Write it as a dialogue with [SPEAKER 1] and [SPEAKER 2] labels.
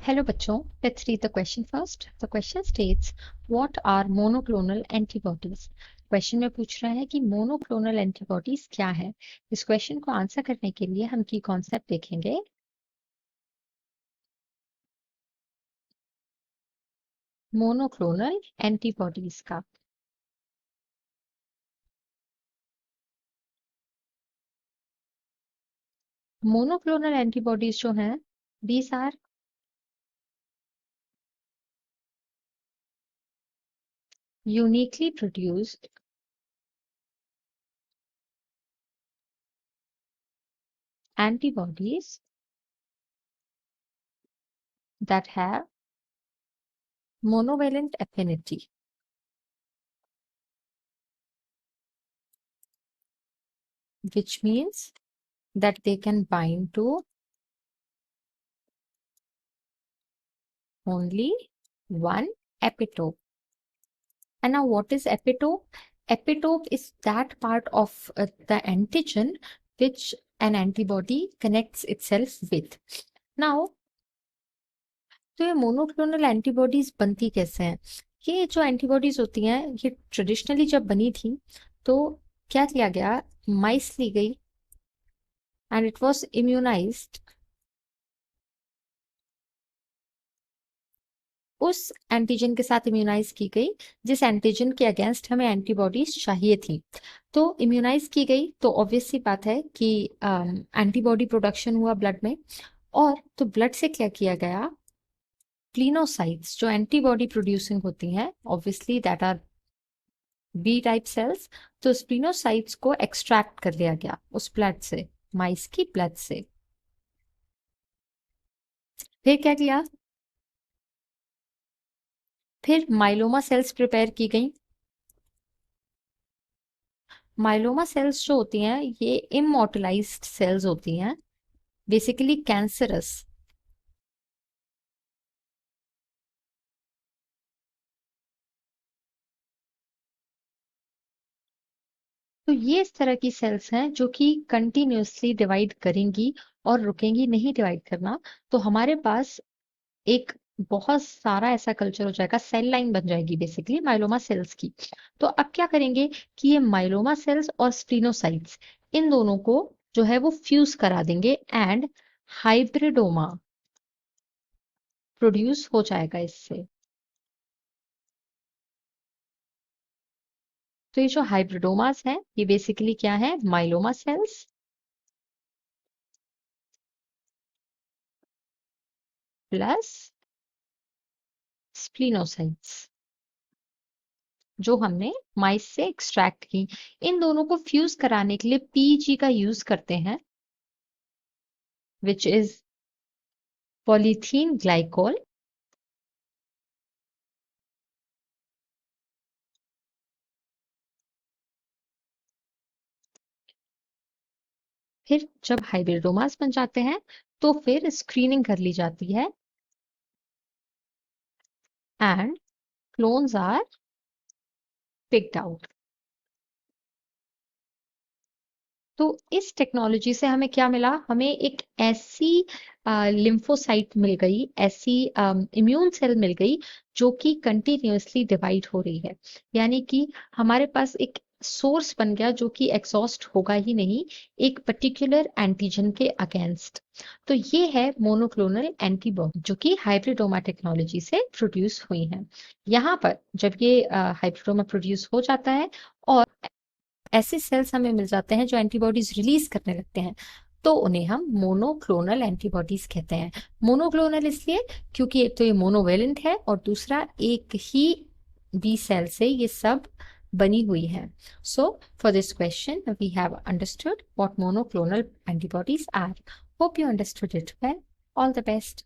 [SPEAKER 1] Hello बच्चों, let's read the question first. The question states, what are monoclonal antibodies? Question में पूछ रहा है कि मोनोक्लोनल एंटीबॉडीज क्या है। इस क्वेश्चन को आंसर करने के लिए हम की कॉन्सेप्ट देखेंगे। मोनोक्लोनल एंटीबॉडीज का मोनोक्लोनल एंटीबॉडीज जो हैं, these are uniquely produced antibodies that have monovalent affinity, which means that they can bind to only one epitope. And now what is epitope? Epitope is that part of the antigen which an antibody connects itself with. Now, तो ये monoclonal antibodies बनती कैसे हैं? ये जो antibodies होती हैं, ये ट्रेडिशनली जब बनी थी तो क्या किया गया, माइस ली गई एंड इट वाज इम्यूनाइज्ड उस एंटीजन के साथ इम्यूनाइज की गई जिस एंटीजन के अगेंस्ट हमें एंटीबॉडीज चाहिए थी। तो इम्यूनाइज की गई तो ऑब्वियस सी बात है कि एंटीबॉडी प्रोडक्शन हुआ ब्लड में, और तो ब्लड से क्या किया गया, प्लिनोसाइट्स जो एंटीबॉडी प्रोड्यूसिंग होती हैं, obviously that are B type cells, तो स्प्लिनोसाइट्स को एक्सट्रैक्ट कर लिया गया उस ब्लड से, माइस की ब्लड से। फिर क्या किया, फिर माइलोमा सेल्स प्रिपेयर की गई। माइलोमा सेल्स जो होती हैं ये इमोर्टलाइज्ड सेल्स होती हैं, बेसिकली कैंसरस। तो ये इस तरह की सेल्स हैं जो कि कंटिन्यूअसली डिवाइड करेंगी और रुकेंगी नहीं डिवाइड करना। तो हमारे पास एक बहुत सारा ऐसा कल्चर हो जाएगा, सेल लाइन बन जाएगी बेसिकली माइलोमा सेल्स की। तो अब क्या करेंगे कि ये माइलोमा सेल्स और स्प्लिनोसाइट्स, इन दोनों को जो है वो फ्यूज करा देंगे एंड हाइब्रिडोमा प्रोड्यूस हो जाएगा इससे। तो ये जो हाइब्रिडोमास हैं ये बेसिकली क्या है, माइलोमा सेल्स प्लस स्प्लिनोसाइट्स जो हमने माइस से एक्सट्रैक्ट की। इन दोनों को फ्यूज कराने के लिए पीजी का यूज करते हैं, विच इज पॉलीथीन ग्लाइकोल। फिर जब हाइब्रिडोमास बन जाते हैं तो फिर स्क्रीनिंग कर ली जाती है and clones are picked out. तो इस टेक्नोलॉजी से हमें क्या मिला, हमें एक ऐसी लिम्फोसाइट मिल गई, ऐसी इम्यून सेल मिल गई जो कि कंटिन्यूअसली डिवाइड हो रही है। यानी कि हमारे पास एक सोर्स बन गया जो कि एग्जॉस्ट होगा ही नहीं एक पर्टिकुलर एंटीजन के अगेंस्ट। तो ये है मोनोक्लोनल एंटीबॉडी जो कि हाइब्रिडोमा टेक्नोलॉजी से प्रोड्यूस हुई है। यहाँ पर जब ये हाइब्रिडोमा प्रोड्यूस हो जाता है और ऐसे सेल्स हमें मिल जाते हैं जो एंटीबॉडीज रिलीज करने लगते हैं, तो उन्हें हम मोनोक्लोनल एंटीबॉडीज कहते हैं। मोनोक्लोनल इसलिए क्योंकि एक तो ये मोनोवेलेंट है और दूसरा एक ही बी सेल से ये सब बनी हुई है। So for this question we have understood what monoclonal antibodies are. Hope you understood it well. All the best.